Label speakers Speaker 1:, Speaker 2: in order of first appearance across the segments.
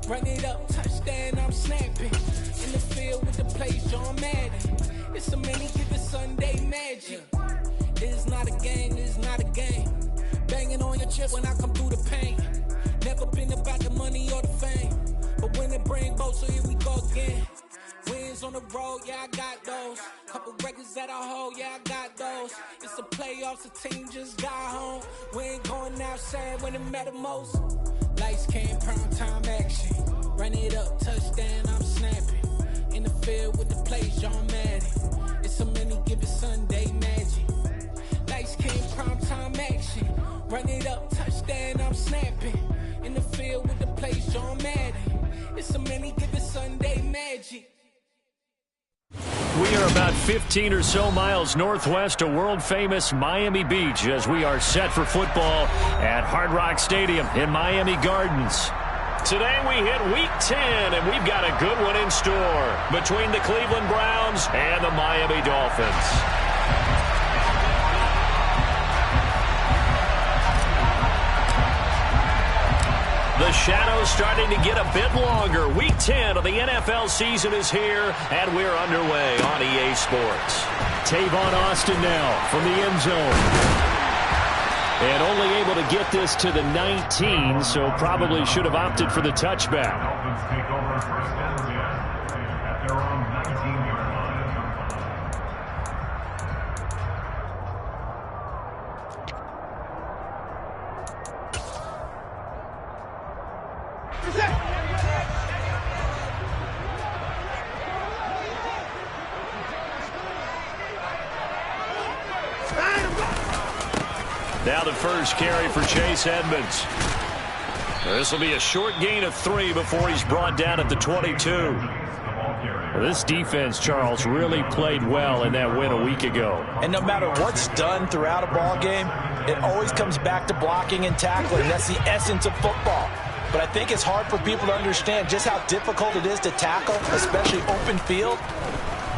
Speaker 1: Run it up, touchdown, I'm snapping. In the field with the plays, John Madden. It's so many, give it Sunday magic. It's not a game, it's not a game. Banging on your chest when I come through the pain. Never been about the money or the fame. But when it bring both, so here we go again. Wins on the road, yeah, I got those. Couple records that I hold, yeah, I got those. It's the playoffs, the team just got home. We ain't going outside when it matter most. Lights came, prime time action. Run it up, touchdown, I'm snapping. In the field with the plays, John Madden. It's so many, give it Sunday magic. Lights came, prime time action. Run it up, touchdown, I'm snapping. In the field with the plays, John Madden. It's so many, give it Sunday magic.
Speaker 2: We are about 15 or so miles northwest of world-famous Miami Beach as we are set for football at Hard Rock Stadium in Miami Gardens. Today we hit Week 10, and we've got a good one in store between the Cleveland Browns and the Miami Dolphins. The shadow's starting to get a bit longer. Week 10 of the NFL season is here, and we're underway on EA Sports. Tavon Austin now from the end zone. And only able to get this to the 19, so probably should have opted for the touchback.
Speaker 3: Dolphins take over first down at their own 19-yard line.
Speaker 2: Now the first carry for Chase Edmonds. This will be a short gain of 3 before he's brought down at the 22. This defense, Charles, really played well in that win a week ago.
Speaker 4: And no matter what's done throughout a ball game, it always comes back to blocking and tackling. That's the essence of football. But I think it's hard for people to understand just how difficult it is to tackle, especially open field.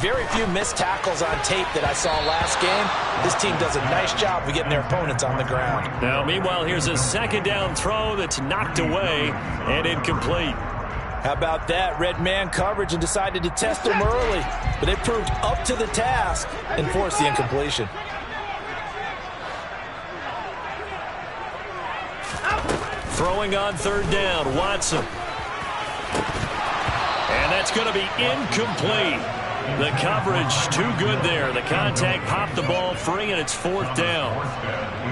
Speaker 4: Very few missed tackles on tape that I saw last game. This team does a nice job of getting their opponents on the ground.
Speaker 2: Now, meanwhile, here's a second down throw that's knocked away and incomplete.
Speaker 4: How about that? Red man coverage and decided to test them early. But they proved up to the task and forced the incompletion.
Speaker 2: Throwing on third down, Watson. And that's going to be incomplete. The coverage too good there. The contact popped the ball free, and it's fourth down.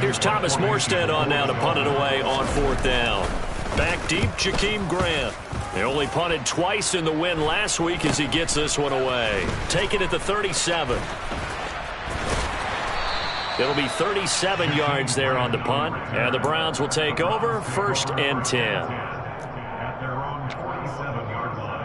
Speaker 2: Here's Thomas Morstead on now to punt it away on fourth down. Back deep, Jakeem Grant. They only punted twice in the win last week as he gets this one away. Take it at the 37. It'll be 37 yards there on the punt, and the Browns will take over first and 10.
Speaker 3: At their own 27-yard line.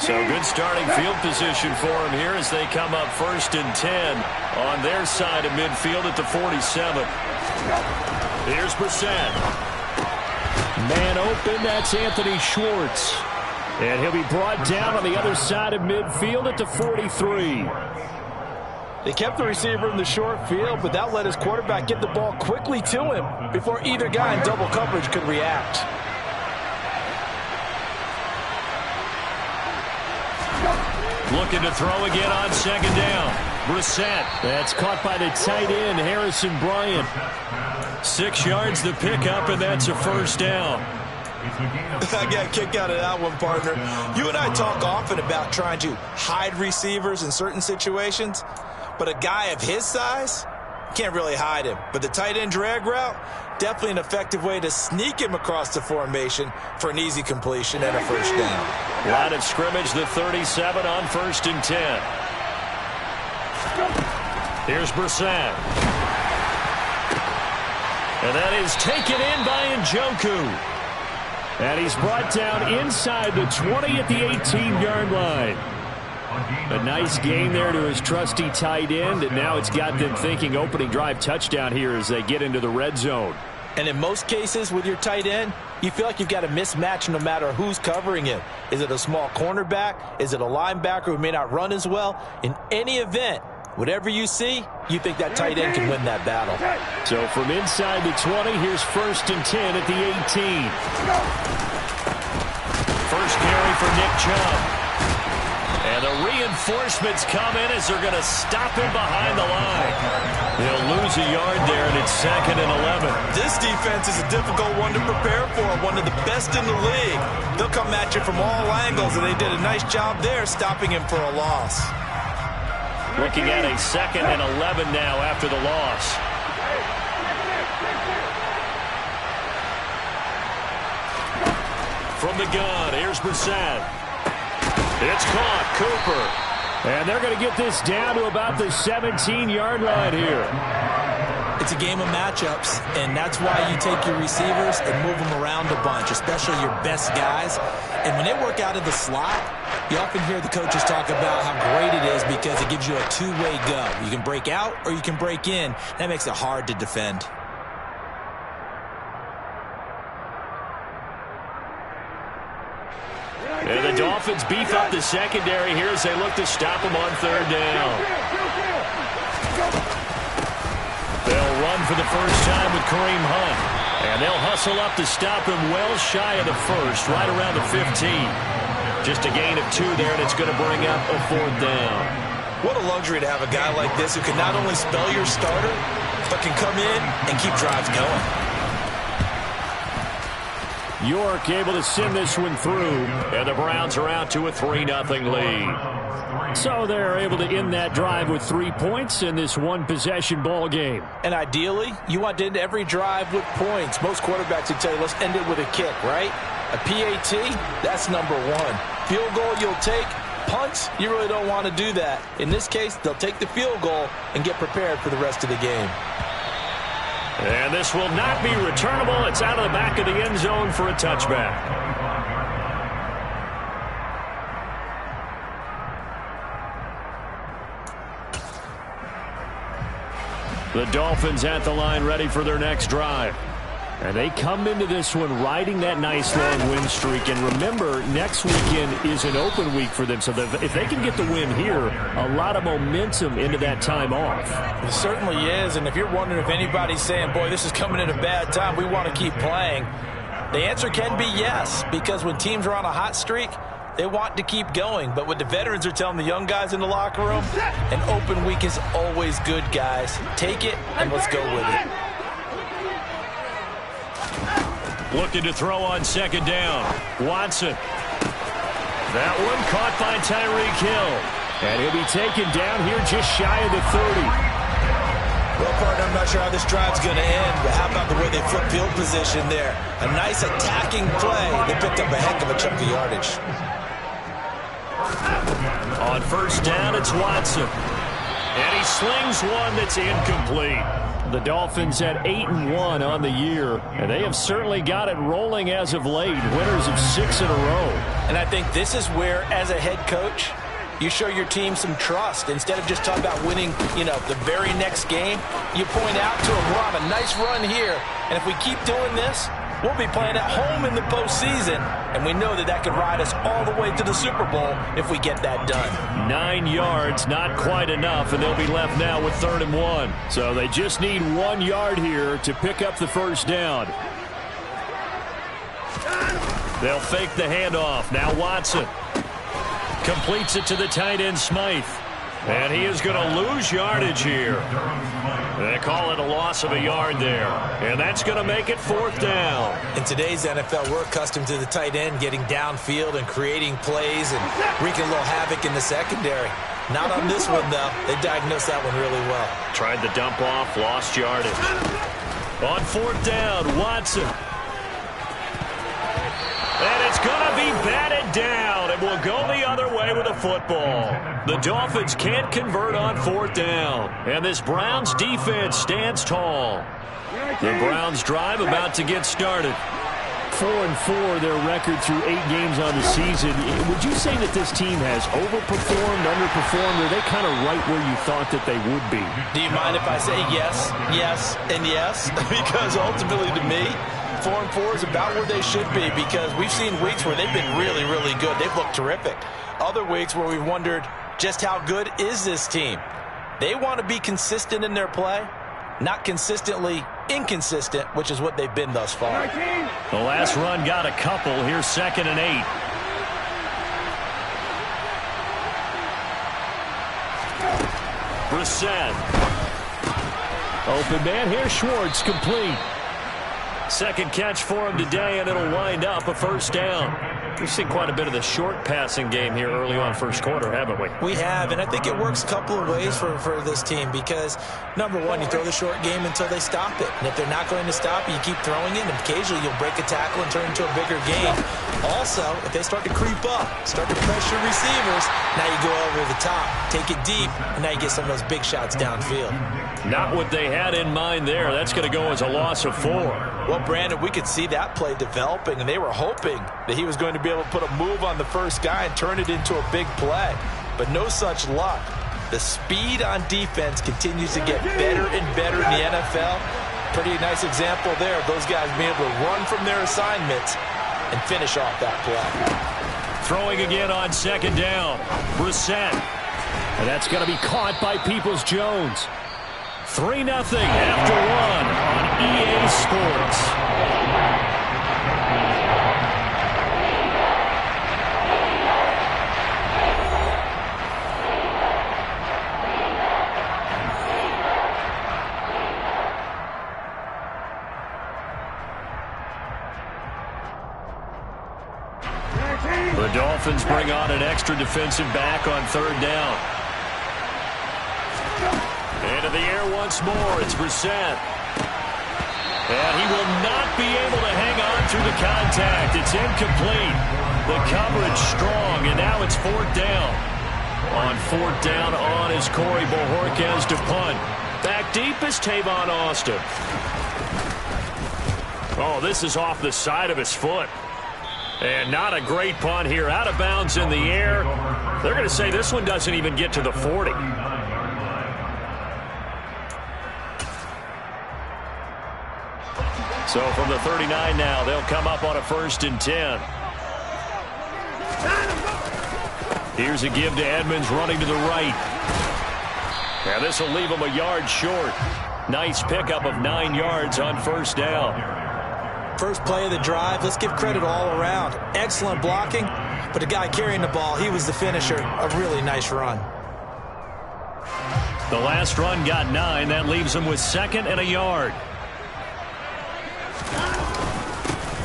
Speaker 2: So good starting field position for him here as they come up first and 10 on their side of midfield at the 47. Here's Brissett. Man open, that's Anthony Schwartz. And he'll be brought down on the other side of midfield at the 43.
Speaker 4: They kept the receiver in the short field, but that let his quarterback get the ball quickly to him before either guy in double coverage could react.
Speaker 2: Looking to throw again on second down. Brissett. That's caught by the tight end, Harrison Bryant. 6 yards the pickup, and that's a first down.
Speaker 4: I got a kick out of that one, partner. You and I talk often about trying to hide receivers in certain situations, but a guy of his size, can't really hide him. But the tight end drag route, definitely an effective way to sneak him across the formation for an easy completion and a first down.
Speaker 2: Line of scrimmage, the 37 on first and 10. Here's Brissett. And that is taken in by Njoku. And he's brought down inside the 20 at the 18-yard line. A nice gain there to his trusty tight end, and now it's got them thinking opening drive touchdown here as they get into the red zone.
Speaker 4: And in most cases with your tight end, you feel like you've got a mismatch no matter who's covering him. Is it a small cornerback? Is it a linebacker who may not run as well? In any event, whatever you see, you think that tight end can win that battle.
Speaker 2: So from inside the 20, here's 1st and 10 at the 18. First carry for Nick Chubb. And the reinforcements come in as they're going to stop him behind the line. They'll lose a yard there, and it's 2nd and 11.
Speaker 4: This defense is a difficult one to prepare for, one of the best in the league. They'll come at you from all angles, and they did a nice job there stopping him for a loss.
Speaker 2: Looking at a 2nd and 11 now after the loss. From the gun, here's Brissett. It's caught, Cooper. And they're going to get this down to about the 17-yard line here.
Speaker 4: It's a game of matchups, and that's why you take your receivers and move them around a bunch, especially your best guys. And when they work out of the slot, you often hear the coaches talk about how great it is because it gives you a two-way go. You can break out or you can break in. That makes it hard to defend.
Speaker 2: And the Dolphins beef up the secondary here as they look to stop him on 3rd down. They'll run for the first time with Kareem Hunt. And they'll hustle up to stop him well shy of the 1st, right around the 15. Just a gain of 2 there, and it's going to bring up a 4th down.
Speaker 4: What a luxury to have a guy like this who can not only spell your starter, but can come in and keep drives going.
Speaker 2: York able to send this one through, and the Browns are out to a 3-0 lead. So they're able to end that drive with 3 points in this one-possession ball game.
Speaker 4: And ideally, you want to end every drive with points. Most quarterbacks would tell you, let's end it with a kick, right? A PAT, that's number 1. Field goal you'll take. Punts, you really don't want to do that. In this case, they'll take the field goal and get prepared for the rest of the game.
Speaker 2: And this will not be returnable. It's out of the back of the end zone for a touchback. The Dolphins at the line ready for their next drive. And they come into this one riding that nice long win streak. And remember, next weekend is an open week for them. So if they can get the win here, a lot of momentum into that time off.
Speaker 4: It certainly is. And if you're wondering if anybody's saying, boy, this is coming at a bad time, we want to keep playing, the answer can be yes. Because when teams are on a hot streak, they want to keep going. But what the veterans are telling the young guys in the locker room, an open week is always good, guys. Take it and let's go with it.
Speaker 2: Looking to throw on 2nd down. Watson. That one caught by Tyreek Hill. And he'll be taken down here just shy of the 30.
Speaker 4: Well, partner, I'm not sure how this drive's going to end, but how about the way they flip field position there? A nice attacking play. They picked up a heck of a chunk of yardage.
Speaker 2: On 1st down, it's Watson. And he slings one that's incomplete. The Dolphins at 8-1 on the year, and they have certainly got it rolling as of late. Winners of 6 in a row.
Speaker 4: And I think this is where, as a head coach, you show your team some trust. Instead of just talking about winning, the very next game, you point out to them, we're on a nice run here, and if we keep doing this, we'll be playing at home in the postseason, and we know that could ride us all the way to the Super Bowl if we get that done.
Speaker 2: 9 yards, not quite enough, and they'll be left now with 3rd and 1. So they just need 1 yard here to pick up the 1st down. They'll fake the handoff. Now Watson completes it to the tight end Smythe. And he is going to lose yardage here. They call it a loss of a yard there. And that's going to make it 4th down.
Speaker 4: In today's NFL, we're accustomed to the tight end getting downfield and creating plays and wreaking a little havoc in the secondary. Not on this one, though. They diagnosed that one really well.
Speaker 2: Tried the dump off, lost yardage. On 4th down, Watson. And it's going to be batted down, and we'll go the other way with the football. The Dolphins can't convert on 4th down, and this Browns defense stands tall. The Browns drive about to get started. 4-4, their record through 8 games on the season. Would you say that this team has overperformed, underperformed, or are they kind of right where you thought that they would be?
Speaker 4: Do you mind if I say yes, yes, and yes? Because ultimately to me, 4-4 is about where they should be, because we've seen weeks where they've been really, really good. They've looked terrific. Other weeks where we've wondered just how good is this team. They want to be consistent in their play, not consistently inconsistent, which is what they've been thus far.
Speaker 2: The last run got a couple. Here's 2nd and 8. Brissett. Open man here. Schwartz complete. Second catch for him today, and it'll wind up a first down. We've seen quite a bit of the short passing game here early on first quarter, haven't we?
Speaker 4: We have, and I think it works a couple of ways for this team, because, number one, you throw the short game until they stop it. And if they're not going to stop it, you keep throwing it, and occasionally you'll break a tackle and turn it into a bigger game. Also, if they start to creep up, start to pressure receivers, now you go over the top, take it deep, and now you get some of those big shots downfield.
Speaker 2: Not what they had in mind there. That's going to go as a loss of 4.
Speaker 4: Well, Brandon, we could see that play developing, and they were hoping that he was going to be able to put a move on the first guy and turn it into a big play. But no such luck. The speed on defense continues to get better and better in the NFL. Pretty nice example there of those guys being able to run from their assignments and finish off that play.
Speaker 2: Throwing again on 2nd down. Brissett. And that's going to be caught by Peoples-Jones. 3-0 after 1 on EA Sports. The Dolphins bring on an extra defensive back on 3rd down. Into the air once more. It's Brissett. And he will not be able to hang on through the contact. It's incomplete. The coverage strong, and now it's 4th down. On 4th down on is Corey Bojorquez to punt. Back deep is Tavon Austin. Oh, this is off the side of his foot. And not a great punt here. Out of bounds in the air. They're going to say this one doesn't even get to the 40. So from the 39 now, they'll come up on a 1st and 10. Here's a give to Edmonds running to the right. Now this will leave him a yard short. Nice pickup of 9 yards on 1st down.
Speaker 4: First play of the drive, let's give credit all around. Excellent blocking, but the guy carrying the ball, he was the finisher. A really nice run.
Speaker 2: The last run got 9. That leaves him with 2nd and a yard.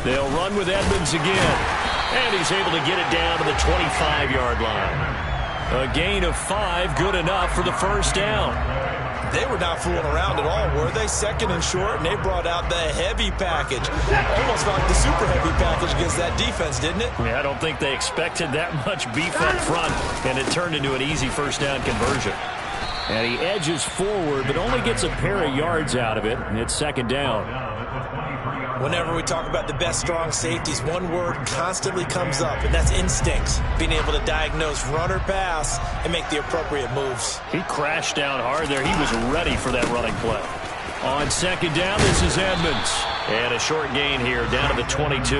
Speaker 2: They'll run with Edmonds again. And he's able to get it down to the 25-yard line. A gain of 5, good enough for the 1st down.
Speaker 4: They were not fooling around at all, were they? 2nd and short, and they brought out the heavy package. Almost like the super heavy package against that defense, didn't it?
Speaker 2: Yeah, I don't think they expected that much beef up front, and it turned into an easy 1st down conversion. And he edges forward, but only gets a pair of yards out of it, and it's 2nd down.
Speaker 4: Whenever we talk about the best strong safeties, one word constantly comes up, and that's instincts. Being able to diagnose run or pass and make the appropriate moves.
Speaker 2: He crashed down hard there. He was ready for that running play. On 2nd down, this is Edmonds. And a short gain here down to the 22.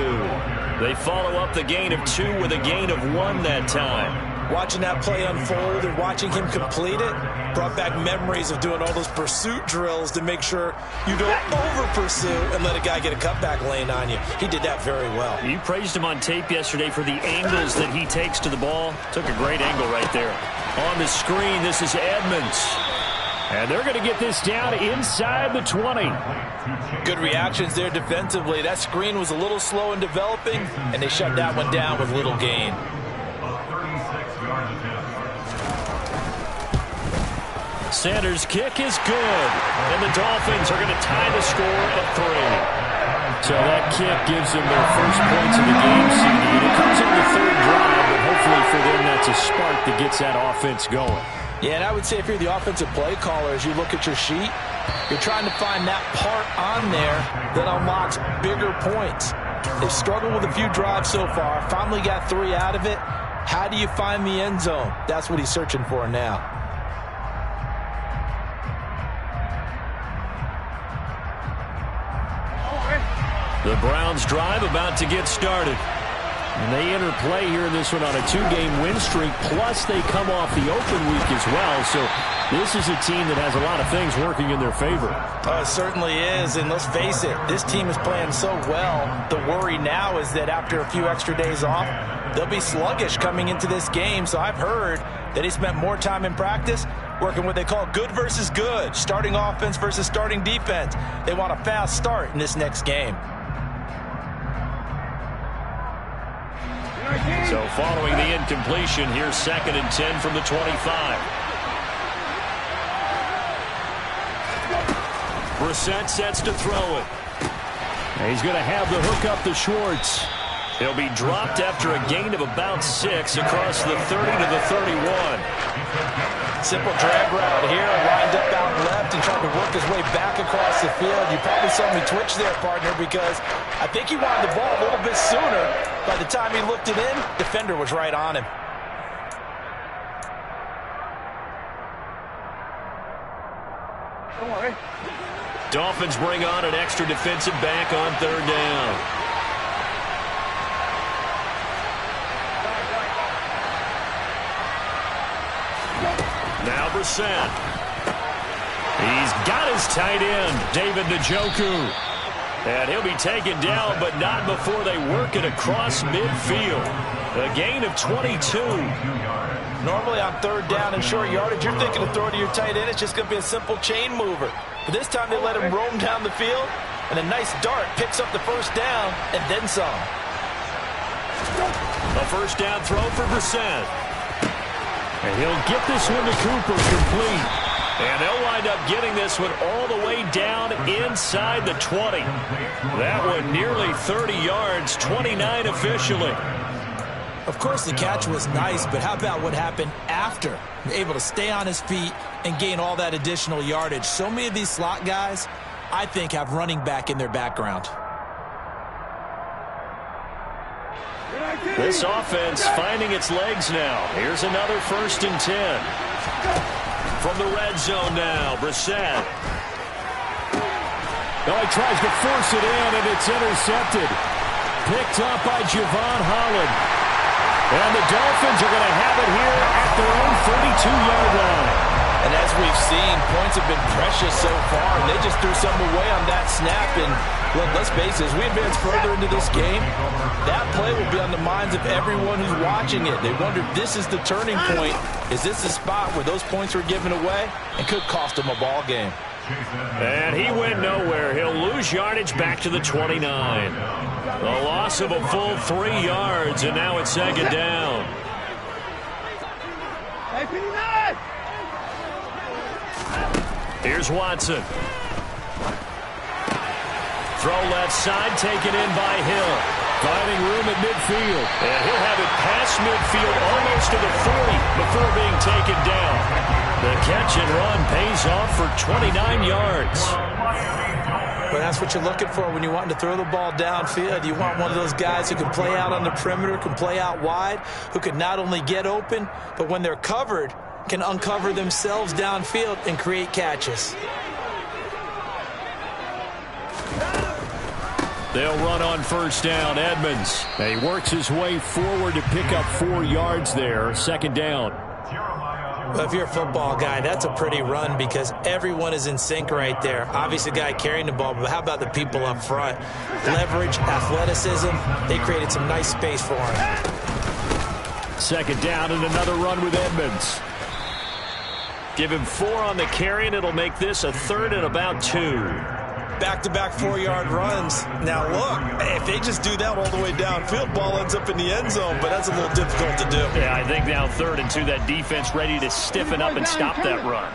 Speaker 2: They follow up the gain of 2 with a gain of 1 that time.
Speaker 4: Watching that play unfold and watching him complete it brought back memories of doing all those pursuit drills to make sure you don't over-pursue and let a guy get a cutback lane on you. He did that very well.
Speaker 2: You praised him on tape yesterday for the angles that he takes to the ball. Took a great angle right there. On the screen, this is Edmonds. And they're going to get this down inside the 20.
Speaker 4: Good reactions there defensively. That screen was a little slow in developing, and they shut that one down with little gain.
Speaker 2: Sanders' kick is good, and the Dolphins are going to tie the score at 3. So that kick gives them their first points of the game, CD. It comes on the 3rd drive, but hopefully for them that's a spark that gets that offense going.
Speaker 4: Yeah, and I would say if you're the offensive play caller, as you look at your sheet, you're trying to find that part on there that unlocks bigger points. They've struggled with a few drives so far. Finally got 3 out of it. How do you find the end zone? That's what he's searching for now.
Speaker 2: The Browns drive about to get started. And they enter play here in this one on a 2-game win streak, plus they come off the open week as well. So this is a team that has a lot of things working in their favor.
Speaker 4: It certainly is, and let's face it, this team is playing so well. The worry now is that after a few extra days off, they'll be sluggish coming into this game. So I've heard that he spent more time in practice working what they call good versus good, starting offense versus starting defense. They want a fast start in this next game.
Speaker 2: So following the incompletion, here's 2nd and 10 from the 25. Brissett sets to throw it. And he's going to have the hook up to Schwartz. He'll be dropped after a gain of about 6 across the 30 to the 31.
Speaker 4: Simple drag route here, lined up out left and trying to work his way back across the field. You probably saw me twitch there, partner, because I think he wanted the ball a little bit sooner. By the time he looked it in, defender was right on him.
Speaker 5: Don't worry.
Speaker 2: Dolphins bring on an extra defensive back on 3rd down. Now Brissett. He's got his tight end, David Njoku. And he'll be taken down, but not before they work it across midfield. A gain of 22.
Speaker 4: Normally on 3rd down and short yardage, you're thinking to throw it to your tight end. It's just going to be a simple chain mover. But this time they let him roam down the field, and a nice dart picks up the 1st down and then some.
Speaker 2: A 1st down throw for Brissett. And he'll get this one to Cooper complete. And they'll wind up getting this one all the way down inside the 20. That one nearly 30 yards, 29 officially.
Speaker 4: Of course, the catch was nice, but how about what happened after? Able to stay on his feet and gain all that additional yardage. So many of these slot guys, I think, have running back in their background.
Speaker 2: This offense finding its legs now. Here's another 1st and 10. From the red zone now, Brissett.
Speaker 6: Oh, he tries to force it in, and it's intercepted. Picked up by Javon Holland. And the Dolphins are going to have it here at their own 32-yard line.
Speaker 4: And as we've seen, points have been precious so far, and they just threw something away on that snap. And look, let's face it, as we advance further into this game, that play will be on the minds of everyone who's watching it. They wonder if this is the turning point. Is this the spot where those points were given away and could cost them a ball game?
Speaker 2: And he went nowhere. He'll lose yardage back to the 29. A loss of a full 3 yards, and now it's 2nd down. Here's Watson. Throw left side, taken in by Hill. Finding room at midfield. And he'll have it past midfield almost to the 40 before being taken down. The catch and run pays off for 29 yards.
Speaker 4: But that's what you're looking for when you're wanting to throw the ball downfield. You want one of those guys who can play out on the perimeter, can play out wide, who can not only get open, but when they're covered, can uncover themselves downfield and create catches.
Speaker 2: They'll run on 1st down. Edmonds.
Speaker 6: He works his way forward to pick up 4 yards there. 2nd down.
Speaker 4: Well, if you're a football guy, that's a pretty run because everyone is in sync right there. Obviously, the guy carrying the ball, but how about the people up front? Leverage, athleticism, they created some nice space for him.
Speaker 2: 2nd down and another run with Edmonds. Give him 4 on the carry, and it'll make this a 3rd and about 2.
Speaker 4: Back-to-back 4-yard runs. Now, look, if they just do that all the way downfield, ball ends up in the end zone, but that's a little difficult to do.
Speaker 2: Yeah, I think now 3rd and 2, that defense ready to stiffen up and stop that run.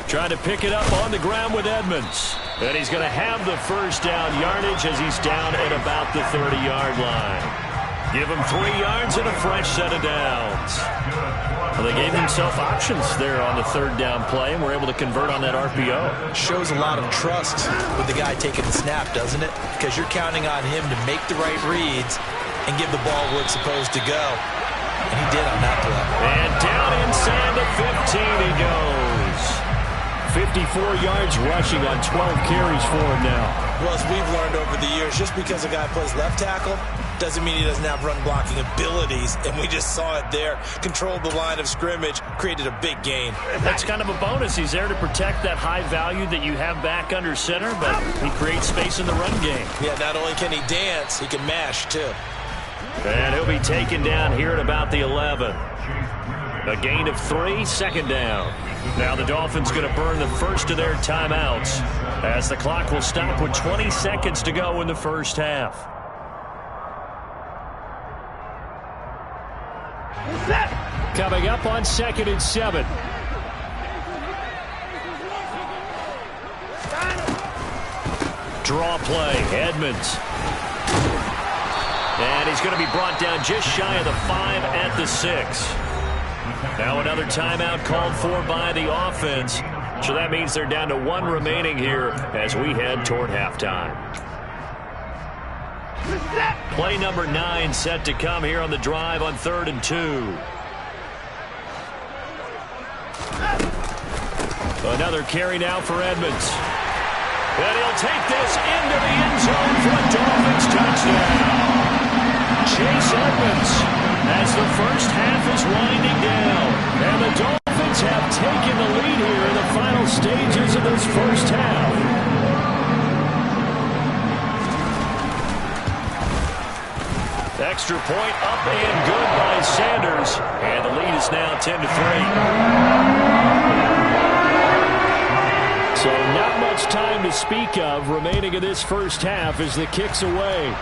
Speaker 2: Trying to pick it up on the ground with Edmonds. And he's going to have the 1st down yardage as he's down at about the 30-yard line. Give him 3 yards and a fresh set of downs. Well, they gave themselves options there on the 3rd down play, and were able to convert on that RPO.
Speaker 4: Shows a lot of trust with the guy taking the snap, doesn't it? Because you're counting on him to make the right reads and give the ball where it's supposed to go. And he did on that play.
Speaker 2: And down inside the 15 he goes. 54 yards rushing on 12 carries for him now.
Speaker 4: Well, as we've learned over the years, just because a guy plays left tackle doesn't mean he doesn't have run blocking abilities, and we just saw it there. Controlled the line of scrimmage, created a big gain.
Speaker 2: That's kind of a bonus. He's there to protect that high value that you have back under center, but he creates space in the run game.
Speaker 4: Yeah, not only can he dance, he can mash, too.
Speaker 2: And he'll be taken down here at about the 11. A gain of 3, 2nd down. Now the Dolphins going to burn the first of their timeouts as the clock will stop with 20 seconds to go in the first half.
Speaker 6: Coming up on 2nd and 7.
Speaker 2: Draw play, Edmonds. And he's going to be brought down just shy of the 5 at the 6. Now another timeout called for by the offense. So that means they're down to 1 remaining here as we head toward halftime. Play number 9 set to come here on the drive on 3rd and 2. Another carry now for Edmonds. And he'll take this into the end zone for a Dolphins touchdown. Chase Edmonds as the first half is winding down. And the Dolphins have taken the lead here in the final stages of this first half. Extra point up and good by Sanders. And the lead is now 10-3. So not much time to speak of remaining in this first half as the kick's away.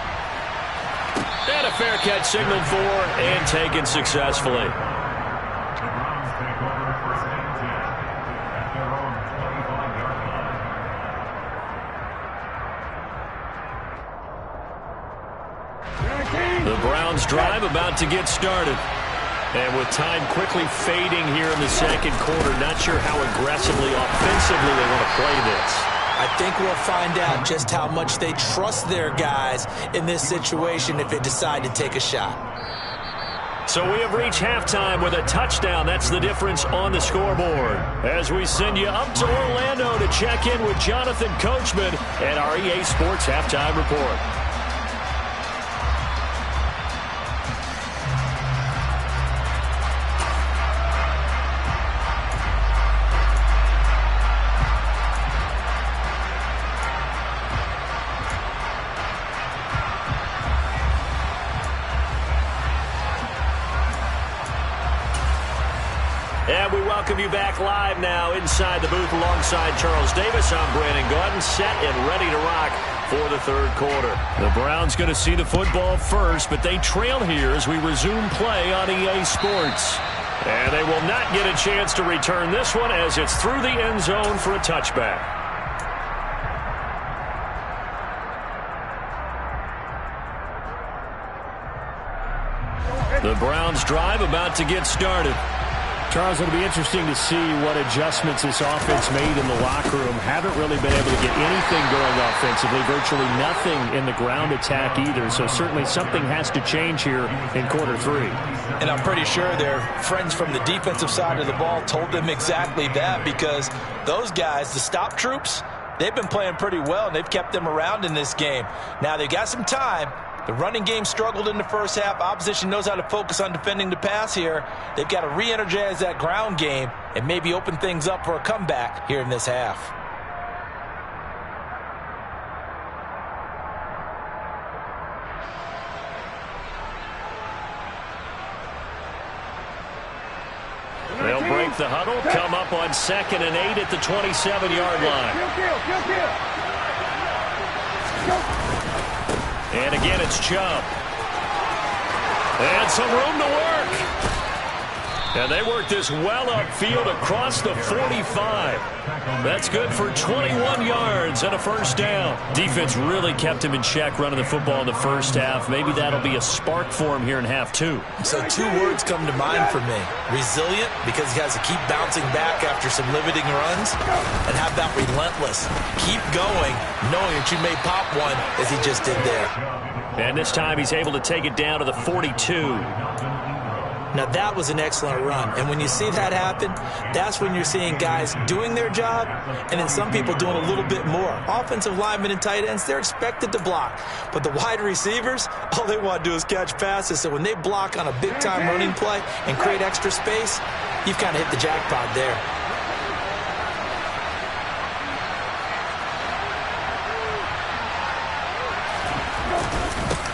Speaker 2: And a fair catch signaled for and taken successfully.
Speaker 3: The Browns take over 1st and 10 at their own 25-yard line.
Speaker 2: The Browns drive about to get started. And with time quickly fading here in the 2nd quarter, not sure how aggressively, offensively they want to play this.
Speaker 4: I think we'll find out just how much they trust their guys in this situation if they decide to take a shot.
Speaker 2: So we have reached halftime with a touchdown. That's the difference on the scoreboard. As we send you up to Orlando to check in with Jonathan Coachman and our EA Sports Halftime Report. And we welcome you back live now inside the booth alongside Charles Davis. I'm Brandon Gaudin, set and ready to rock for the 3rd quarter. The Browns going to see the football first, but they trail here as we resume play on EA Sports. And they will not get a chance to return this one as it's through the end zone for a touchback. The Browns drive about to get started.
Speaker 6: Charles, it'll be interesting to see what adjustments this offense made in the locker room. Haven't really been able to get anything going offensively, virtually nothing in the ground attack either. So certainly something has to change here in quarter 3.
Speaker 4: And I'm pretty sure their friends from the defensive side of the ball told them exactly that, because those guys, the stop troops, they've been playing pretty well, and they've kept them around in this game. Now, they've got some time. The running game struggled in the first half. Opposition knows how to focus on defending the pass here. They've got to re-energize that ground game and maybe open things up for a comeback here in this half.
Speaker 2: They'll break the huddle, come up on 2nd and 8 at the 27-yard line. And again, it's Chubb. And some room to work. And they work this well upfield across the 45. That's good for 21 yards and a first down. Defense really kept him in check running the football in the first half. Maybe that'll be a spark for him here in half two.
Speaker 4: So 2 words come to mind for me. Resilient, because he has to keep bouncing back after some limiting runs. And how about relentless? Keep going, knowing that you may pop one as he just did there.
Speaker 2: And this time he's able to take it down to the 42.
Speaker 4: Now, that was an excellent run. And when you see that happen, that's when you're seeing guys doing their job and then some people doing a little bit more. Offensive linemen and tight ends, they're expected to block. But the wide receivers, all they want to do is catch passes. So when they block on a big-time running play and create extra space, you've kind of hit the jackpot there.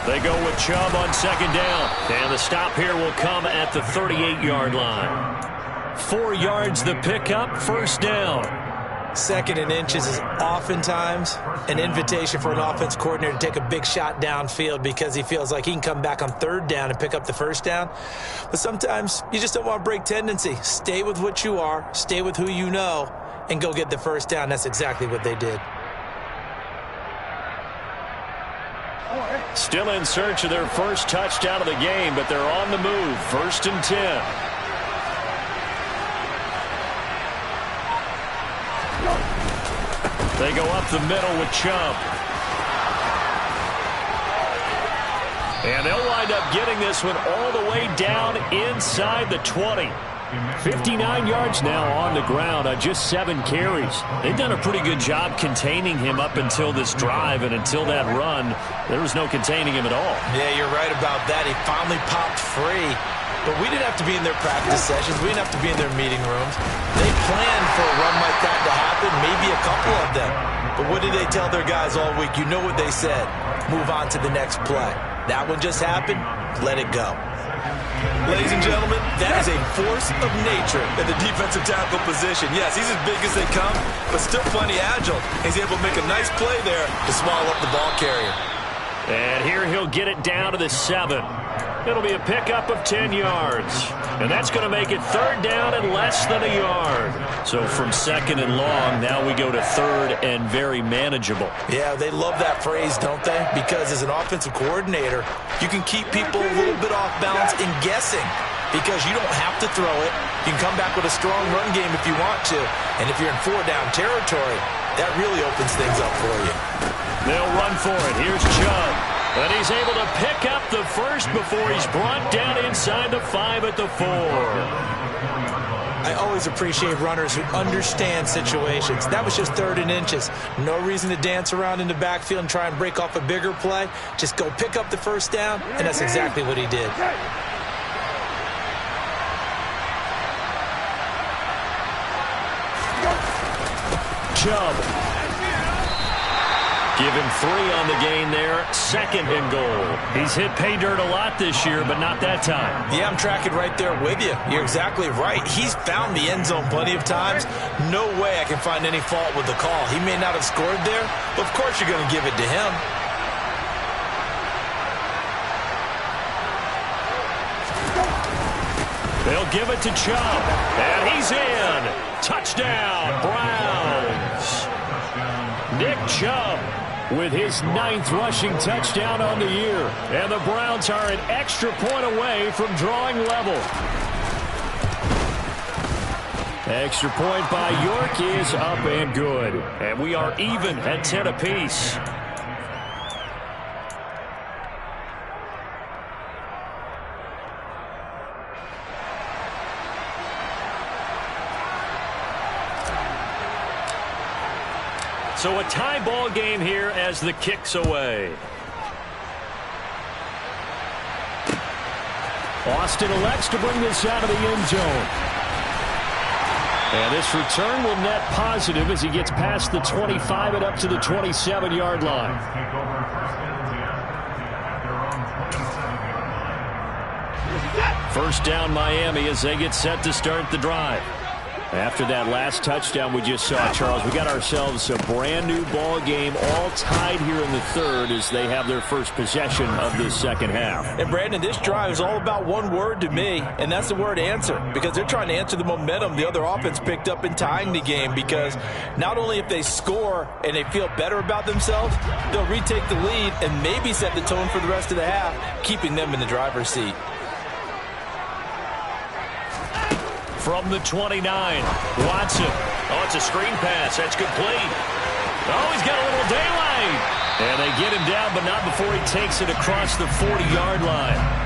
Speaker 2: They go with Chubb on second down. And the stop here will come at the 38-yard line. 4 yards the pickup, first down.
Speaker 4: 2nd and inches is oftentimes an invitation for an offense coordinator to take a big shot downfield because he feels like he can come back on 3rd down and pick up the first down. But sometimes you just don't want to break tendency. Stay with what you are, stay with who you know, and go get the first down. That's exactly what they did.
Speaker 2: Still in search of their first touchdown of the game, but they're on the move. 1st and 10. They go up the middle with Chubb. And they'll wind up getting this one all the way down inside the 20. 59 yards now on the ground on just 7 carries. They've done a pretty good job containing him up until this drive, and until that run, there was no containing him at all.
Speaker 4: Yeah, you're right about that. He finally popped free. But we didn't have to be in their practice sessions. We didn't have to be in their meeting rooms. They planned for a run like that to happen, maybe a couple of them. But what did they tell their guys all week? You know what they said. Move on to the next play. That one just happened. Let it go. Ladies and gentlemen, that is a force of nature in the defensive tackle position. Yes, he's as big as they come, but still plenty agile. He's able to make a nice play there to swallow up the ball carrier.
Speaker 2: And here he'll get it down to the 7. It'll be a pickup of 10 yards. And that's going to make it 3rd down and less than a yard. So from 2nd and long, now we go to 3rd and very manageable.
Speaker 4: Yeah, they love that phrase, don't they? Because as an offensive coordinator, you can keep people a little bit off balance and guessing. Because you don't have to throw it. You can come back with a strong run game if you want to. And if you're in 4-down territory, that really opens things up for you.
Speaker 2: They'll run for it. Here's Chubb. And he's able to pick up the first before he's brought down inside the 5 at the 4.
Speaker 4: I always appreciate runners who understand situations. That was just 3rd and inches. No reason to dance around in the backfield and try and break off a bigger play. Just go pick up the first down, and that's exactly what he did.
Speaker 2: Chubb. Give him 3 on the gain there. 2nd and goal. He's hit pay dirt a lot this year, but not that time.
Speaker 4: Yeah, I'm tracking right there with you. You're exactly right. He's found the end zone plenty of times. No way I can find any fault with the call. He may not have scored there, but of course you're going to give it to him.
Speaker 2: They'll give it to Chubb. And he's in. Touchdown, Browns. Nick Chubb with his 9th rushing touchdown on the year. And the Browns are an extra point away from drawing level. Extra point by York is up and good. And we are even at 10 apiece. So a tie ball game here as the kick's away. Austin elects to bring this out of the end zone. And this return will net positive as he gets past the 25 and up to the 27-yard line. First down Miami as they get set to start the drive.
Speaker 6: After that last touchdown we just saw, Charles, we got ourselves a brand new ball game, all tied here in the third as they have their first possession of this second half.
Speaker 4: And Brandon, this drive is all about one word to me, and that's the word answer, because they're trying to answer the momentum the other offense picked up in tying the game, because not only if they score and they feel better about themselves, they'll retake the lead and maybe set the tone for the rest of the half, keeping them in the driver's seat.
Speaker 2: From the 29, Watson. Oh, it's a screen pass. That's complete. Oh, he's got a little daylight. And they get him down, but not before he takes it across the 40-yard line.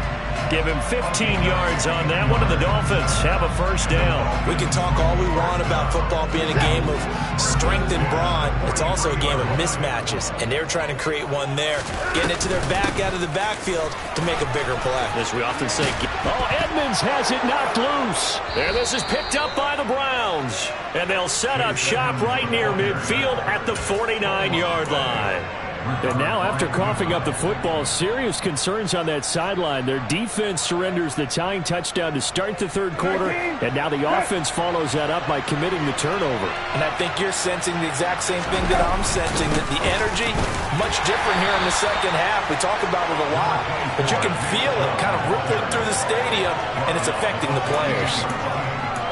Speaker 2: Give him 15 yards on that one, and the Dolphins have a first down.
Speaker 4: We can talk all we want about football being a game of strength and brawn. It's also a game of mismatches, and they're trying to create one there, getting it to their back out of the backfield to make a bigger play.
Speaker 2: As we often say,
Speaker 6: Edmonds has it knocked loose.
Speaker 2: And this is picked up by the Browns. And they'll set up shop right near midfield at the 49-yard line.
Speaker 6: And now, after coughing up the football, serious concerns on that sideline. Their defense surrenders the tying touchdown to start the third quarter, and now the offense follows that up by committing the turnover.
Speaker 4: And I think you're sensing the exact same thing that I'm sensing, that the energy, much different here in the second half. We talk about it a lot, but you can feel it kind of rippling through the stadium, and it's affecting the players.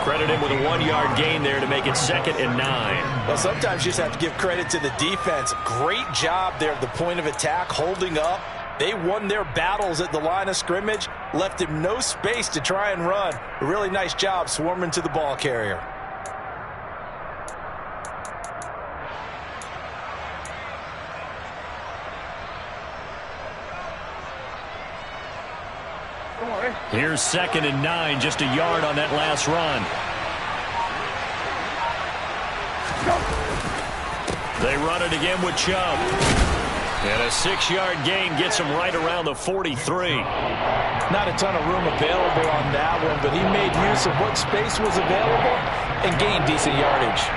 Speaker 2: Credit him with a 1-yard gain there to make it 2nd and 9.
Speaker 4: Well, sometimes you just have to give credit to the defense. Great job there at the point of attack, holding up. They won their battles at the line of scrimmage, left him no space to try and run. A really nice job swarming to the ball carrier.
Speaker 2: Here's 2nd and 9, just a yard on that last run. They run it again with Chubb. And a 6-yard gain gets him right around the 43.
Speaker 4: Not a ton of room available on that one, but he made use of what space was available and gained decent yardage.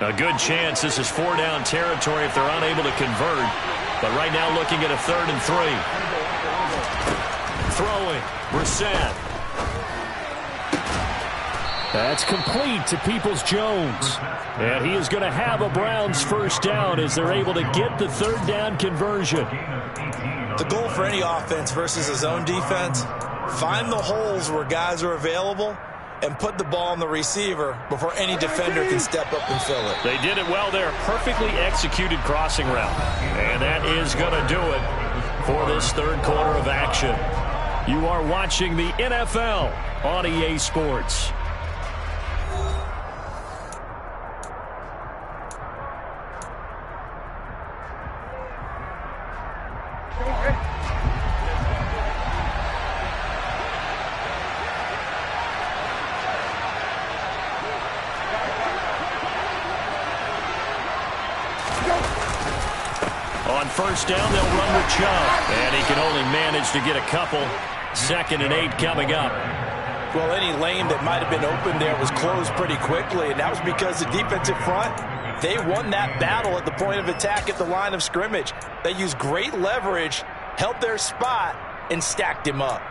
Speaker 2: A good chance this is 4-down territory if they're unable to convert. But right now looking at a 3rd and 3. Throwing. Brissett.
Speaker 6: That's complete to Peoples-Jones. And he is going to have a Browns first down as they're able to get the 3rd down conversion.
Speaker 4: The goal for any offense versus a zone defense, find the holes where guys are available and put the ball on the receiver before any defender can step up and fill it.
Speaker 2: They did it well there. Perfectly executed crossing route. And that is going to do it for this third quarter of action. You are watching the NFL on EA Sports. On first down, they'll run with Chubb. And he can only manage to get a couple. 2nd and 8 coming up.
Speaker 4: Well, any lane that might have been open there was closed pretty quickly, and that was because the defensive front, they won that battle at the point of attack at the line of scrimmage. They used great leverage, held their spot, and stacked him up.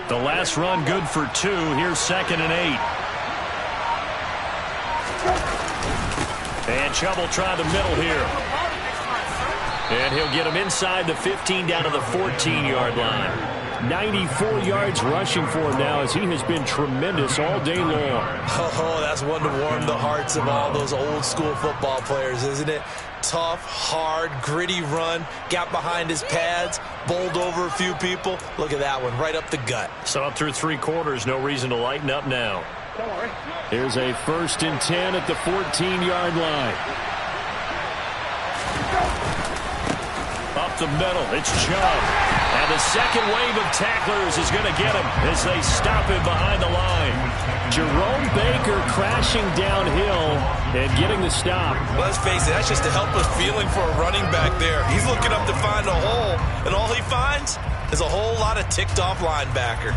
Speaker 2: The last run good for 2. Here's 2nd and 8. And Chubb will try the middle here. And he'll get him inside the 15 down to the 14-yard line.
Speaker 6: 94 yards rushing for him now as he has been tremendous all day long.
Speaker 4: Oh, that's one to warm the hearts of all those old-school football players, isn't it? Tough, hard, gritty run, got behind his pads, bowled over a few people. Look at that one, right up the gut.
Speaker 2: So up through 3 quarters, no reason to lighten up now.
Speaker 5: Don't worry.
Speaker 6: Here's a 1st and 10 at the 14-yard line. Up the middle, it's Chubb. And the second wave of tacklers is going to get him as they stop him behind the line. Jerome Baker crashing downhill and getting the stop.
Speaker 4: Let's face it, that's just a helpless feeling for a running back there. He's looking up to find a hole, and all he finds is a whole lot of ticked-off linebacker.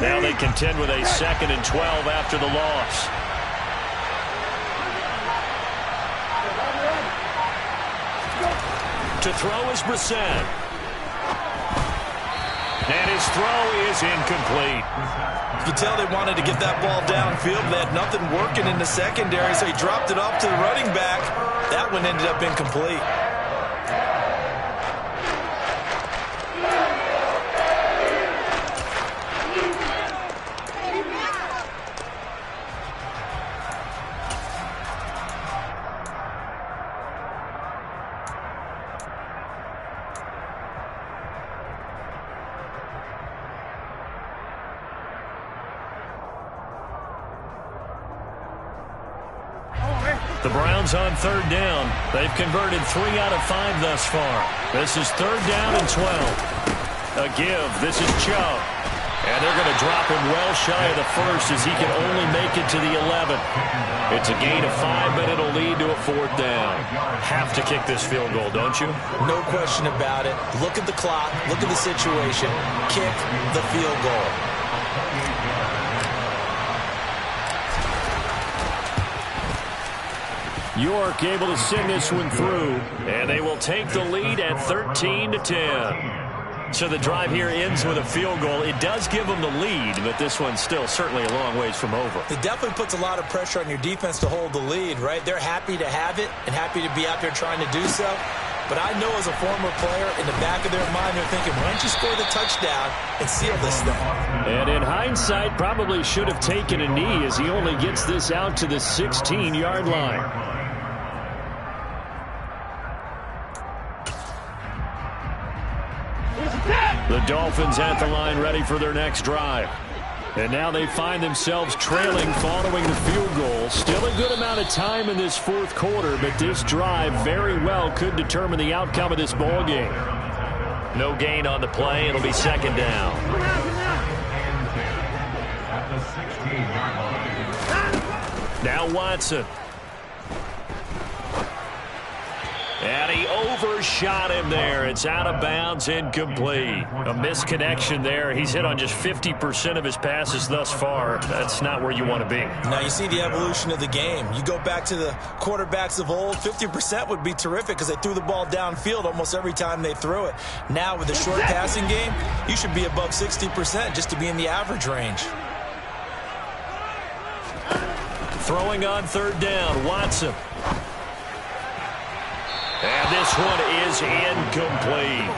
Speaker 2: Now they contend with a 2nd and 12 after the loss. To throw is Brissett. And his throw is incomplete.
Speaker 4: You can tell they wanted to get that ball downfield. They had nothing working in the secondary, so he dropped it off to the running back. That one ended up incomplete.
Speaker 2: The Browns on 3rd down. They've converted 3 out of 5 thus far. This is 3rd down and 12. A give. This is Chubb. And they're going to drop him well shy of the 1st as he can only make it to the 11th. It's a gain of 5, but it'll lead to a 4th down. Have to kick this field goal, don't you?
Speaker 4: No question about it. Look at the clock. Look at the situation. Kick the field goal.
Speaker 6: York able to send this one through.
Speaker 2: And they will take the lead at 13-10. So the drive here ends with a field goal. It does give them the lead, but this one's still certainly a long ways from over.
Speaker 4: It definitely puts a lot of pressure on your defense to hold the lead, right? They're happy to have it and happy to be out there trying to do so. But I know as a former player, in the back of their mind, they're thinking, why don't you score the touchdown and seal this thing?
Speaker 6: And in hindsight, probably should have taken a knee as he only gets this out to the 16-yard line. The Dolphins at the line ready for their next drive. And now they find themselves trailing following the field goal. Still a good amount of time in this 4th quarter, but this drive very well could determine the outcome of this ball game.
Speaker 2: No gain on the play. It'll be 2nd down. Now Watson. And he overshot him there. It's out of bounds, incomplete. A misconnection there. He's hit on just 50% of his passes thus far. That's not where you want to be.
Speaker 4: Now you see the evolution of the game. You go back to the quarterbacks of old, 50% would be terrific because they threw the ball downfield almost every time they threw it. Now with the short passing game, you should be above 60% just to be in the average range.
Speaker 2: Throwing on 3rd down, Watson. And this one is incomplete.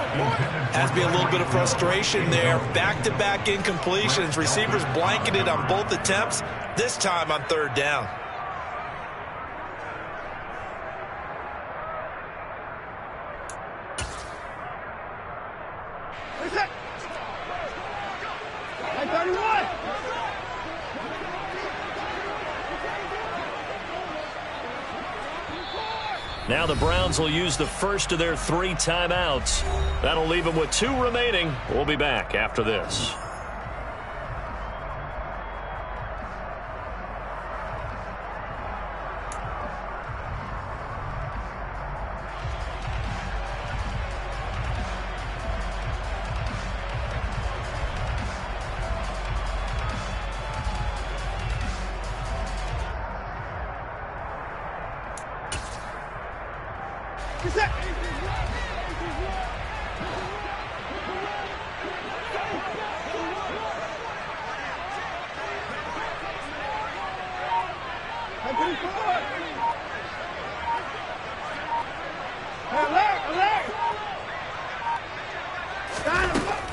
Speaker 4: Has to be a little bit of frustration there. Back-to-back incompletions. Receivers blanketed on both attempts, this time on 3rd down.
Speaker 5: Reset. 931.
Speaker 2: Now the Browns will use the first of their 3 timeouts. That'll leave them with 2 remaining. We'll be back after this.
Speaker 5: Reset.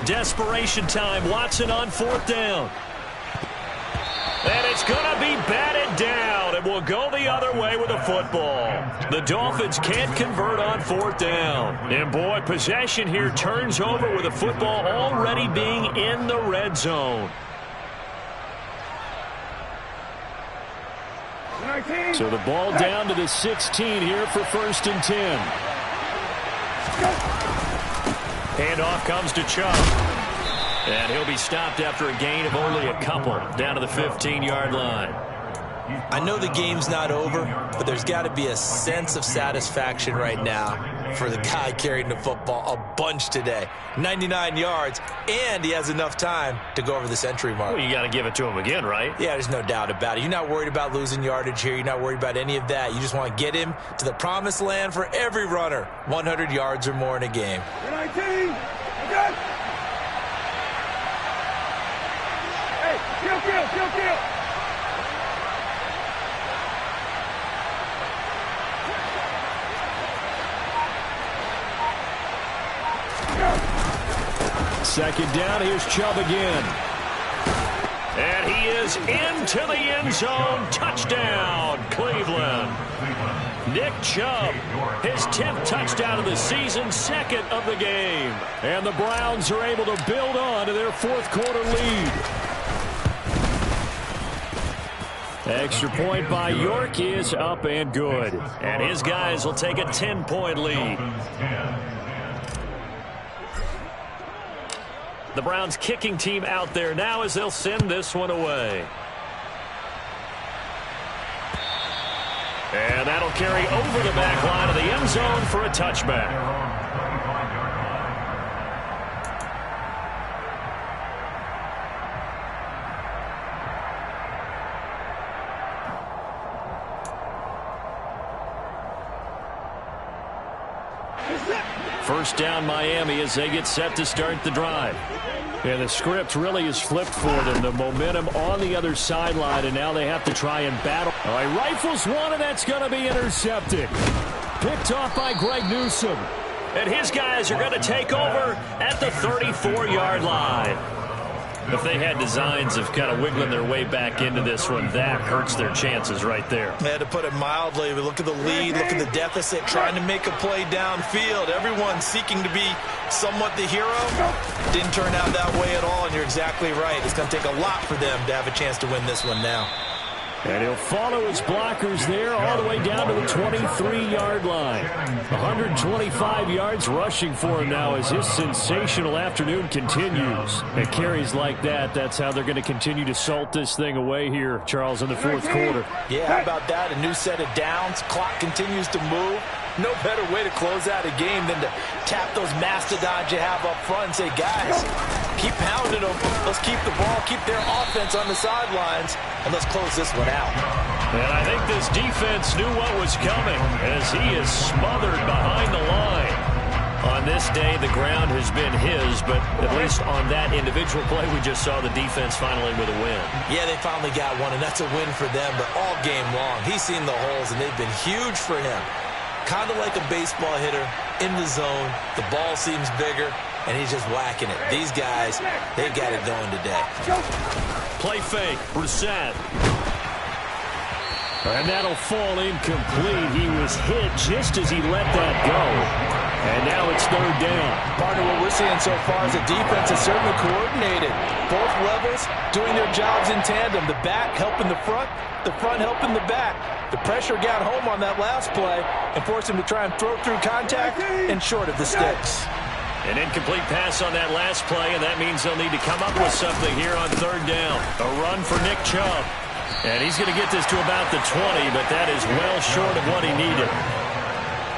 Speaker 2: Desperation time. Watson on 4th down. And it's going to be batted down. It will go the other way with the football. The Dolphins can't convert on 4th down. And, boy, possession here turns over with the football already being in the red zone.
Speaker 6: So the ball down to the 16 here for 1st and 10.
Speaker 2: Handoff comes to Chubb. And he'll be stopped after a gain of only a couple down to the 15-yard line.
Speaker 4: I know the game's not over, but there's got to be a sense of satisfaction right now for the guy carrying the football a bunch today. 99 yards, and he has enough time to go over the century mark.
Speaker 2: Well, you got to give it to him again, right?
Speaker 4: Yeah, there's no doubt about it. You're not worried about losing yardage here. You're not worried about any of that. You just want to get him to the promised land for every runner. 100 yards or more in a game.
Speaker 5: 19. Okay. Hey, kill.
Speaker 6: Second down, here's Chubb again.
Speaker 2: And he is into the end zone. Touchdown, Cleveland. Nick Chubb, his 10th touchdown of the season, 2nd of the game.
Speaker 6: And the Browns are able to build on to their 4th quarter lead. Extra point by York is up and good.
Speaker 2: And his guys will take a 10-point lead. The Browns kicking team out there now as they'll send this one away. And that'll carry over the back line of the end zone for a touchback. First down Miami as they get set to start the drive.
Speaker 6: Yeah, the script really is flipped for them. The momentum on the other sideline, and now they have to try and battle. All right, rifles one, and that's going to be intercepted. Picked off by Greg Newsome.
Speaker 2: And his guys are going to take over at the 34-yard line. If they had designs of kind of wiggling their way back into this one, that hurts their chances right there.
Speaker 4: They had to put it mildly. Look at the lead, look at the deficit, trying to make a play downfield. Everyone seeking to be somewhat the hero. Didn't turn out that way at all, and you're exactly right. It's going to take a lot for them to have a chance to win this one now.
Speaker 6: And he'll follow his blockers there all the way down to the 23-yard line. 125 yards rushing for him now as his sensational afternoon continues. And carries like that, that's how they're going to continue to salt this thing away here, Charles, in the 4th quarter.
Speaker 4: Yeah, how about that? A new set of downs. Clock continues to move. No better way to close out a game than to tap those mastodons you have up front and say, guys, keep pounding them. Let's keep the ball, keep their offense on the sidelines, and let's close this one out.
Speaker 2: And I think this defense knew what was coming as he is smothered behind the line. On this day, the ground has been his, but at least on that individual play, we just saw the defense finally with a win.
Speaker 4: Yeah, they finally got one, and that's a win for them, but all game long, he's seen the holes, and they've been huge for him. Kind of like a baseball hitter in the zone. The ball seems bigger, and he's just whacking it. These guys, they've got it going today.
Speaker 2: Play fake, Brissett.
Speaker 6: And that'll fall incomplete. He was hit just as he let that go. And now it's 3rd down.
Speaker 4: Part of what we're seeing so far is the defense is certainly coordinated. Both levels doing their jobs in tandem. The back helping the front helping the back. The pressure got home on that last play and forced him to try and throw through contact and short of the sticks.
Speaker 2: An incomplete pass on that last play, and that means they'll need to come up with something here on 3rd down. A run for Nick Chubb. And he's going to get this to about the 20, but that is well short of what he needed.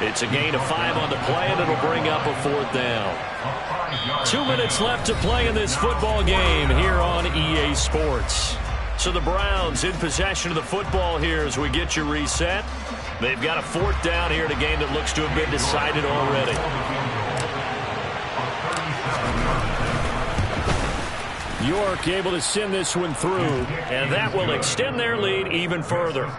Speaker 2: It's a gain of 5 on the play, and it'll bring up a 4th down. 2 minutes left to play in this football game here on EA Sports. So the Browns in possession of the football here as we get you reset. They've got a 4th down here in a game that looks to have been decided already.
Speaker 6: York able to send this one through.
Speaker 2: And that will extend their lead even further.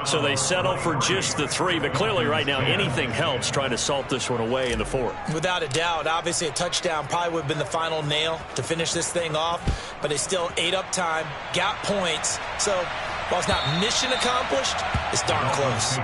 Speaker 2: So they settle for just the 3. But clearly right now anything helps trying to salt this one away in the 4th.
Speaker 4: Without a doubt, obviously a touchdown probably would have been the final nail to finish this thing off. But they still ate up time, got points. So while it's not mission accomplished, it's darn close.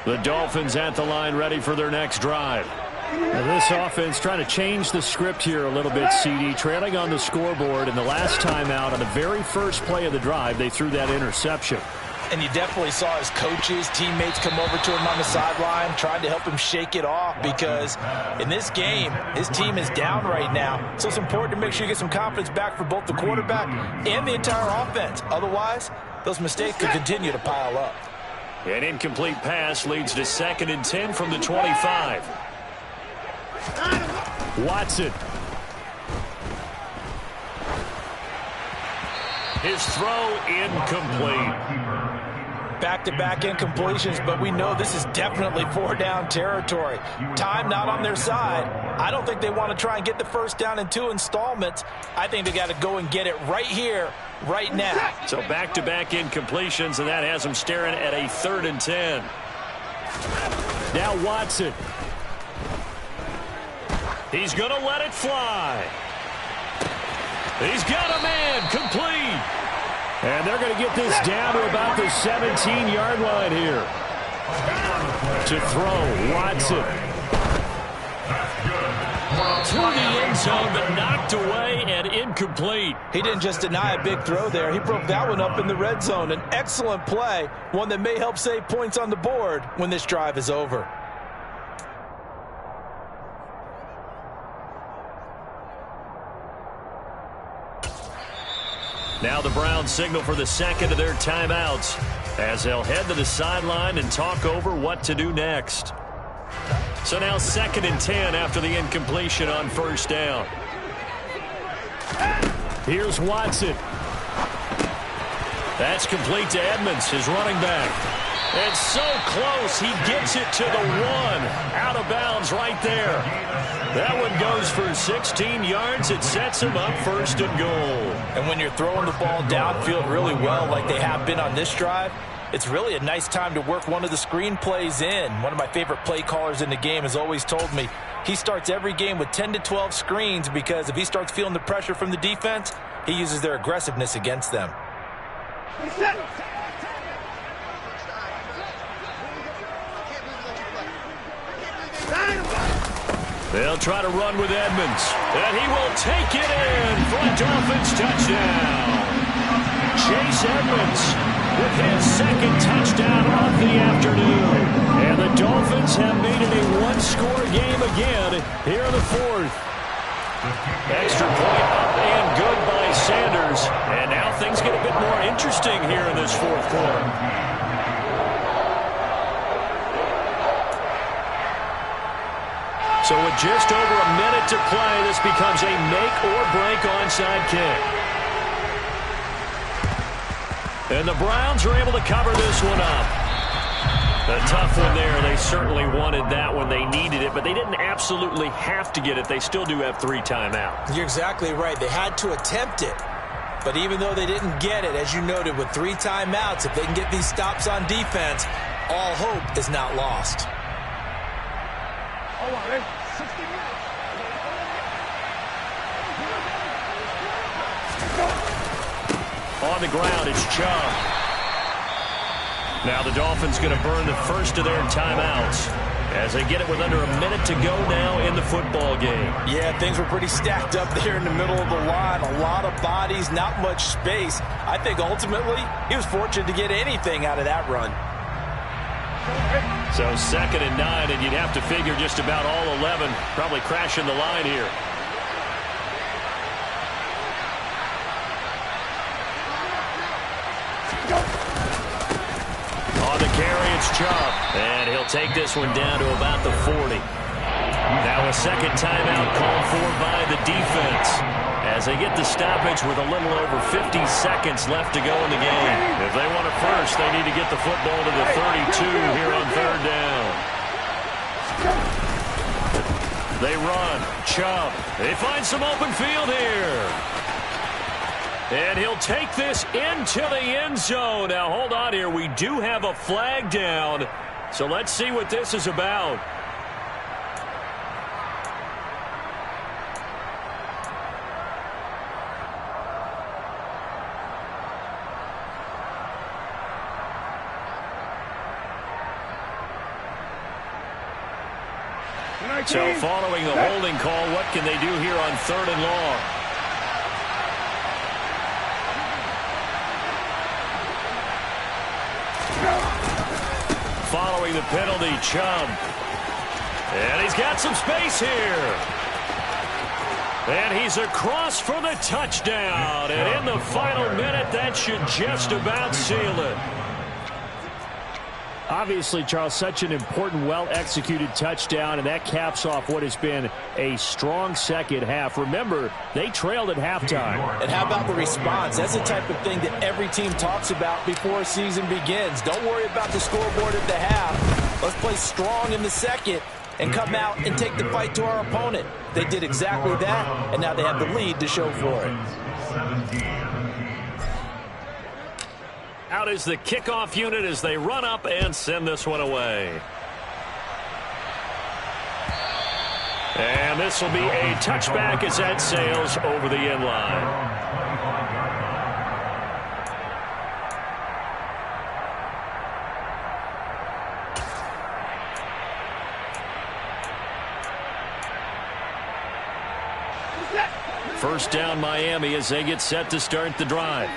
Speaker 2: The Dolphins at the line ready for their next drive.
Speaker 6: Now this offense trying to change the script here a little bit, CD. Trailing on the scoreboard, and the last time out on the very first play of the drive, they threw that interception.
Speaker 4: And you definitely saw his coaches, teammates come over to him on the sideline, trying to help him shake it off, because in this game, his team is down right now. So it's important to make sure you get some confidence back for both the quarterback and the entire offense. Otherwise, those mistakes could continue to pile up.
Speaker 2: An incomplete pass leads to 2nd and 10 from the 25.
Speaker 6: Watson.
Speaker 2: His throw incomplete.
Speaker 4: Back-to-back incompletions, but we know this is definitely 4-down territory. Time not on their side. I don't think they want to try and get the first down in 2 installments. I think they got to go and get it right here, right now.
Speaker 2: So back-to-back incompletions, and that has them staring at a 3rd and 10.
Speaker 6: Now Watson.
Speaker 2: He's going to let it fly. He's got a man, complete.
Speaker 6: And they're going to get this down to about the 17-yard line here. To throw, Watson.
Speaker 2: To the end zone, but knocked away and incomplete.
Speaker 4: He didn't just deny a big throw there. He broke that one up in the red zone. An excellent play, one that may help save points on the board when this drive is over.
Speaker 2: Now the Browns signal for the 2nd of their timeouts as they'll head to the sideline and talk over what to do next. So now 2nd and 10 after the incompletion on 1st down.
Speaker 6: Here's Watson.
Speaker 2: That's complete to Edmonds, his running back. And so close, he gets it to the 1. Out of bounds right there. That one goes for 16 yards. It sets him up 1st and goal.
Speaker 4: And when you're throwing the ball downfield really well like they have been on this drive, it's really a nice time to work one of the screen plays in. One of my favorite play callers in the game has always told me he starts every game with 10 to 12 screens because if he starts feeling the pressure from the defense, he uses their aggressiveness against them.
Speaker 2: They'll try to run with Edmonds. And he will take it in for a Dolphins touchdown. Chase Edmonds with his 2nd touchdown of the afternoon. And the Dolphins have made it a 1-score game again here in the 4th. Extra point up and good by Sanders. And now things get a bit more interesting here in this 4th quarter. So with just over a minute to play, this becomes a make-or-break onside kick. And the Browns are able to cover this one up. A tough one there. They certainly wanted that one. They needed it, but they didn't absolutely have to get it. They still do have 3 timeouts.
Speaker 4: You're exactly right. They had to attempt it. But even though they didn't get it, as you noted, with 3 timeouts, if they can get these stops on defense, all hope is not lost.
Speaker 2: On the ground, it's Chubb. Now the Dolphins going to burn the first of their timeouts as they get it with under a minute to go now in the football game.
Speaker 4: Yeah, things were pretty stacked up there in the middle of the line. A lot of bodies, not much space. I think ultimately he was fortunate to get anything out of that run.
Speaker 2: So 2nd and 9, and you'd have to figure just about all 11 probably crashing the line here. On the carry, it's Chubb. And he'll take this one down to about the 40. Now a 2nd timeout called for by the defense as they get the stoppage with a little over 50 seconds left to go in the game. If they want it first, they need to get the football to the 32 here on third down. They run. Chubb. They find some open field here. And he'll take this into the end zone. Now, hold on here. We do have a flag down. So let's see what this is about. So following the holding call, what can they do here on third and long? Following the penalty, Chubb. And he's got some space here. And he's across for the touchdown. And in the final minute, that should just about seal it.
Speaker 6: Obviously, Charles, such an important, well-executed touchdown, and that caps off what has been a strong second half. Remember, they trailed at halftime.
Speaker 4: And how about the response? That's the type of thing that every team talks about before a season begins. Don't worry about the scoreboard at the half. Let's play strong in the second and come out and take the fight to our opponent. They did exactly that, and now they have the lead to show for it.
Speaker 2: Out is the kickoff unit as they run up and send this one away. And this will be a touchback as that sails over the end line. First down Miami as they get set to start the drive.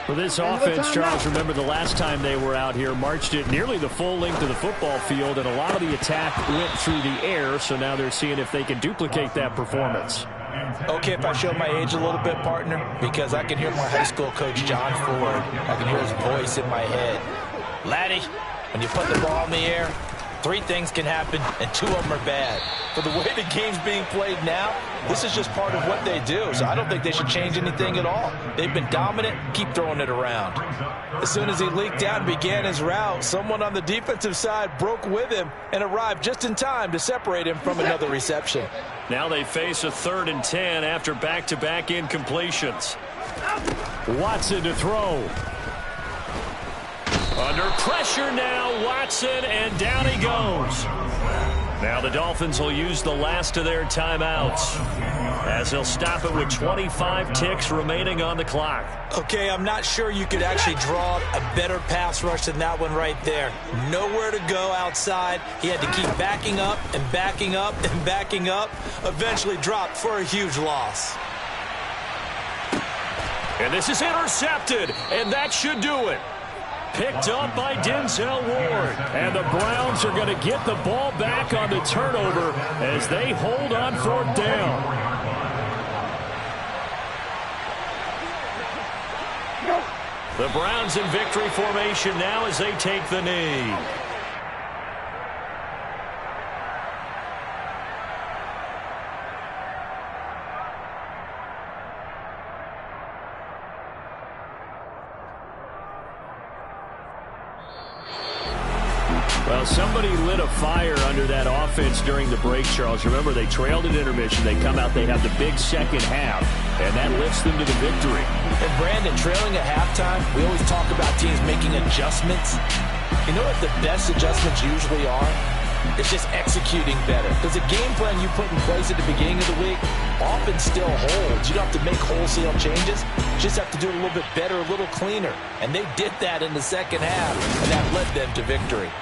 Speaker 6: For this offense, Charles, remember the last time they were out here, marched it nearly the full length of the football field, and a lot of the attack went through the air, so now they're seeing if they can duplicate that performance.
Speaker 4: Okay, if I show my age a little bit, partner, because I can hear my high school coach, John Ford. I can hear his voice in my head. Laddie, when you put the ball in the air, 3 things can happen, and 2 of them are bad. For the way the game's being played now, this is just part of what they do, so I don't think they should change anything at all. They've been dominant. Keep throwing it around. As soon as he leaked out and began his route, someone on the defensive side broke with him and arrived just in time to separate him from another reception.
Speaker 2: Now they face a 3rd and 10 after back-to-back incompletions.
Speaker 6: Watson to throw.
Speaker 2: Under pressure now, Watson, and down he goes. Now the Dolphins will use the last of their timeouts as they'll stop it with 25 ticks remaining on the clock.
Speaker 4: Okay, I'm not sure you could actually draw a better pass rush than that one right there. Nowhere to go outside. He had to keep backing up and backing up and backing up. Eventually dropped for a huge loss.
Speaker 2: And this is intercepted, and that should do it. Picked up by Denzel Ward. And the Browns are going to get the ball back on the turnover as they hold on 4th down. The Browns in victory formation now as they take the knee. Well, somebody lit a fire under that offense during the break, Charles. Remember, they trailed at intermission. They come out, they have the big second half, and that lifts them to the victory.
Speaker 4: And, Brandon, trailing at halftime, we always talk about teams making adjustments. You know what the best adjustments usually are? It's just executing better. Because the game plan you put in place at the beginning of the week often still holds. You don't have to make wholesale changes. You just have to do it a little bit better, a little cleaner. And they did that in the second half, and that led them to victory.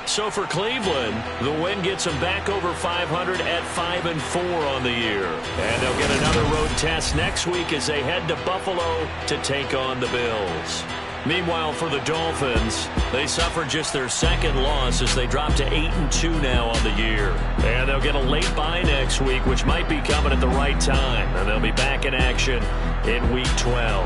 Speaker 2: So for Cleveland, the win gets them back over 500 at 5-4 on the year. And they'll get another road test next week as they head to Buffalo to take on the Bills. Meanwhile, for the Dolphins, they suffered just their 2nd loss as they drop to 8-2 now on the year. And they'll get a late bye next week, which might be coming at the right time. And they'll be back in action in Week 12.